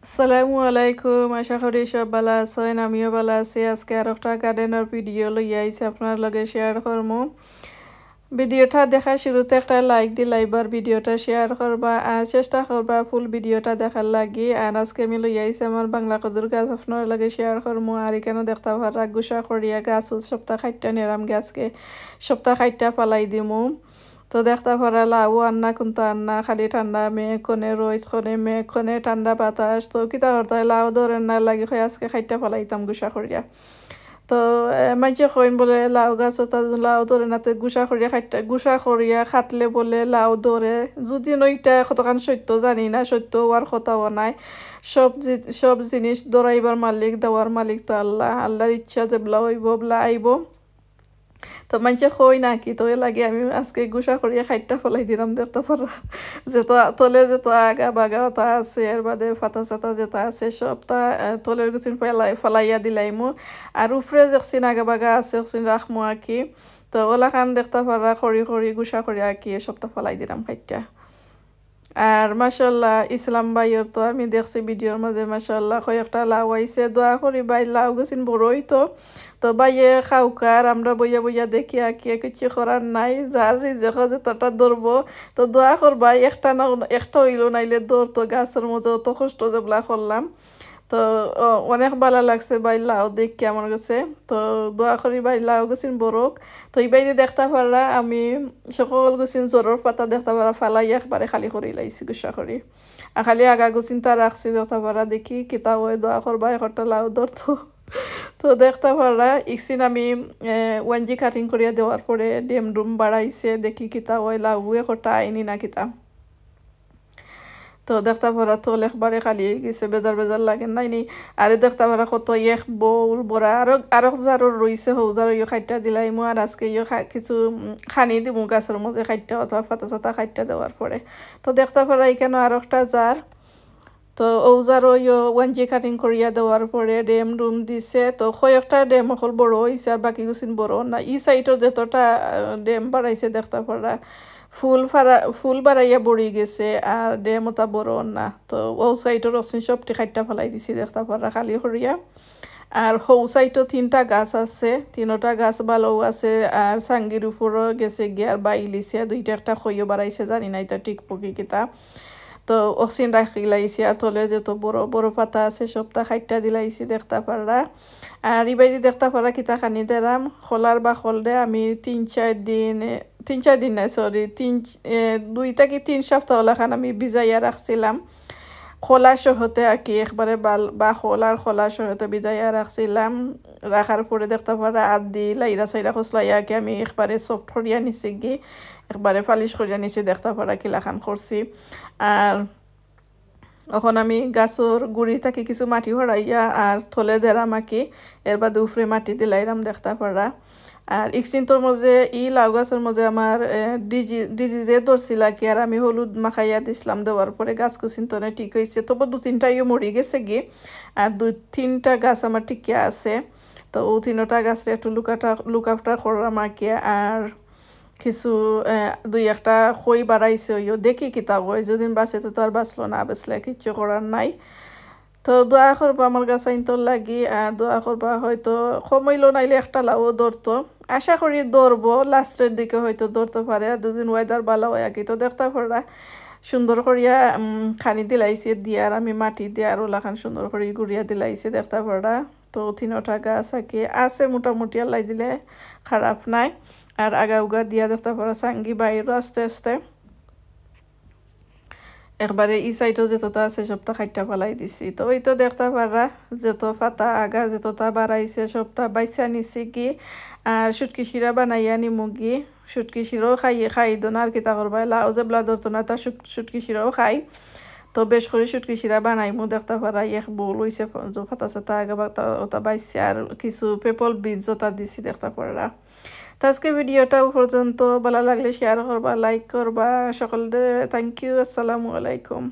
আসসালামু আলাইকুম, আশা করি সব ভালো আছেন। আমিও ভালো আছি। আজকে আর একটা গার্ডেনের ভিডিও লইয়া আইছি আপনার লগে শেয়ার করবো। ভিডিওটা দেখা শুরুতে একটা লাইক দিলাইবার, ভিডিওটা শেয়ার করবা আর চেষ্টা করবা ফুল ভিডিওটা দেখার লাগি। আর আজকে আমি লইয়া আইছি আমার বাংলা কদুর গাছ আপনার লগে শেয়ার করবো। আর এখানে দেখতে পারা গুছা করিয়া গাছ সপ্তাহ 60টা নেরাম গাছকে সপ্তাহ 60টা ফালাই দিমু। তো দেখতে পারা লাউ আন্না কিন্তু আন্না খালি ঠান্ডা মেঘ কোনে রোদ কোনে মেঘ কোনে ঠান্ডা বাতাস। তো কিতা করতে লাউ ধরেন না লাগি হয় আজকে 60টা ফালাইতাম গুছা করিয়া। তো মাইজে কইন বলে লাউ গাছ লাউ ধরে নাতে গুছা করিয়া খাটলে বলে লাউ ধরে। যদি নইটা কতখান সত্য জানি না, সত্য হওয়ার কথাও নাই। সব জিনিস ধরাইবার মালিক দেওয়ার মালিক তো আল্লাহ। আল্লাহর ইচ্ছা যে বলা হইব বলা আইব। তো মানছে কই নাকি তো লাগে আমি আজকে গুছা করিয়া 60টা ফলাই দিলাম। দেখতে পারা যেটা তলে যেটা আগা বাগা তা আছে এর বাদে ফাতা চাতা যেটা আছে সবটা তলের গুছিন ফলাইয়া দিলাইমু। আর উপরে দেখছিন আগা বাগা আছে রাখমু আঁকি। তো ওলা খান দেখতে পারা খড়ি গুছা করিয়া আঁকি সবটা ফলাই দিলাম 60টা। আর মাশাল্লাহ ইসলাম ভাইয়ের তো আমি দেখছি ভিডিওর মাঝে মাশাল্লাহ কয়েকটা লাউ আইছে। দোয়া করি ভাই লাউ গেছিন বড়ই তো বাইয়ে খাউকার আমরা বইয়া বইয়া দেখি আঁকিয়ে কিছু করার নাই। যার রিজেক যে তটা ধরবো। তো দোয়া করবা একটা না একটা হইলো নাইলে ধরতো গাছের মধ্যে অত কষ্ট যেগুলা করলাম। তো অনেক ভালো লাগছে ভাই লাউ দেখি আমার কাছে। তো দোয়া করি ভাই লাউ গেছিন বরক। তো এই বাইরে দেখতে পারা আমি সকল গেছিন জ্বরের পাতা দেখতে পারা ফালাই একবারে খালি করে লাইছি গুসা করি। আর খালি আগা গেছিন তা রাখছি দেখতে পারা দেখি কিতা হয় দোয়া করবা একটা লাউ ধরতো। তো দেখতে পারা ইকসিন আমি 1G কাটিং করিয়া দেওয়ার পরে ডুম বাড়াইছে দেখি কিতা হয় লাউ একটা আইনি না কিতা। তো দেখতে পারা তো একবারে খালি গেছে বেজার লাগে নাইনি। আর দেখতে পারা কত এক বউল বড়া আরো যারও রয়েছে হৌজার ইয়ে 60টা দিলাইমু। আর আজকে ইয়ে কিছু খানি দিমু গাছের মধ্যে 60টা অথবা ফাতা চাতা 60টা দেওয়ার পরে। তো দেখতে পারা এখানে আর একটা জার। তো ঔজারও ইয়ে 1G কাটিং করিয়া দেওয়ার পরে ডুম দিছে। তো কয়েকটা অকল বড় হয়েছে আর বাকি গুছিন বড় না। ই সাইডের যতটা বাড়াইছে দেখতে পারা ফুল বাড়াইয়া বড়ি গেছে আর ওটা বড় না। তো ও সাইডের অসিন সবটি 60টা ফেলাই দিছি দেখতে পারা খালি করিয়া। আর হৌ সাইডও 3টা গাছ আছে, 3টা গাছ ভালো আছে। আর সাঙ্গির উপরও গেছে গিয়ার বাইলিছে 2টা একটা খইও বাড়াইছে জানি না এটা ঠিক পকি কিতা। তো অক্সিন রাখি লাইছি আর তলে যত বড় পাতা আছে সবটা 60টা দিলাইছি দেখতে পারা। আর ইবাইদি দেখতে পারা কিতা খানি দেরাম খোলার বা খোলরে আমি 3-4 দিন নাই সরি 2 থেকে 3 সপ্তাহ লাখান আমি ভিজাইয়া রাখছিলাম খোলা সহতে আর কি একবারে বা খোলা সহতে ভিজাইয়া রাখছিলাম। রাখার পরে দেখতে পারা আর দি লাইরা সাইরা খসলাইয়া কি আমি একবারে সফট করিয়া নিছি গি একবারে ফালিশ করিয়া নিছি দেখতে পারা কিলাখান করছি। আর এখন আমি গাছর গুড়ি থেকে কিছু মাটি ভরাইয়া আর থলে দেরাম আঁকি এর বাদে উফরে মাটি দিলাইরাম দেখতে পারা। আর ইকচিন্তর মধ্যে লাউ গাছের মধ্যে আমার ডিজিজে ধরছিল কি আর আমি হলুদ মাখাইয়া দিছিলাম দেওয়ার পরে গাছ কুচিন্তনে ঠিক হয়েছে। তবু 2-3টা মরি গেছে গিয়ে আর 2-3টা গাছ আমার টিকিয়া আছে। তো ও 3টা গাছটা একটু লুকাফটা করলাম আঁকি। আর কিছু 2-1টা খই বাড়াইছে ওইও দেখি কিতা হয় যদি বাঁচে তো আর বাঁচলো না বাঁচলে কিচ্ছু করার নাই। তো দোয়া করবা আমার গাছ আইনতর লাগি। আর দোয়া করবা হয়তো কমাইলো নাইলে একটা লাউ ধরতো। আশা করি ধরবো লাস্টের দিকে হয়তো ধরতে পারে আর 2 দিন ওয়েদার ভালো হয় আর কি। তো দেখতে পারা সুন্দর করিয়া খানি দিলাইছে দিয়ে আর আমি মাটি দিয়ে আর ওলাখান সুন্দর করে গুড়িয়া দিলাইছে দেখতে পারা। তো 3টা গাছ আছে মোটামুটি আল্লাই দিলে খারাপ নাই। আর আগা উগা দিয়া দেখতে পারা সাঙ্গি বাইরও আস্তে একবারে ই সাইডও যেতটা আছে সবটা 60টা ফেলাই দিছি। তো ওই তো দেখতে পারা যত ফাতা আগা যতটা বাড়াইছে সবটা বাইসা নিছি কি। আর সুটকি শিরা বানাইয়া নিমু গি সুটকি শিরাও খাই দোনা আর কিতা করবা লাউ যে ব্লা ধরতো না তা সুটকি শিরাও খাই। তো বেশ করে সুটকি শিরা বানাইমু দেখতে পারা এক বোল হয়েছে ফাতা চাতা আগা ওটা বাইসে আর কিছু পেপল বিনস ওটা দিছি দেখতে পারা। তো আজকে ভিডিওটা পর্যন্ত ভালো লাগলে শেয়ার করবা লাইক করবা সকলের থ্যাংক ইউ। আসসালামু আলাইকুম।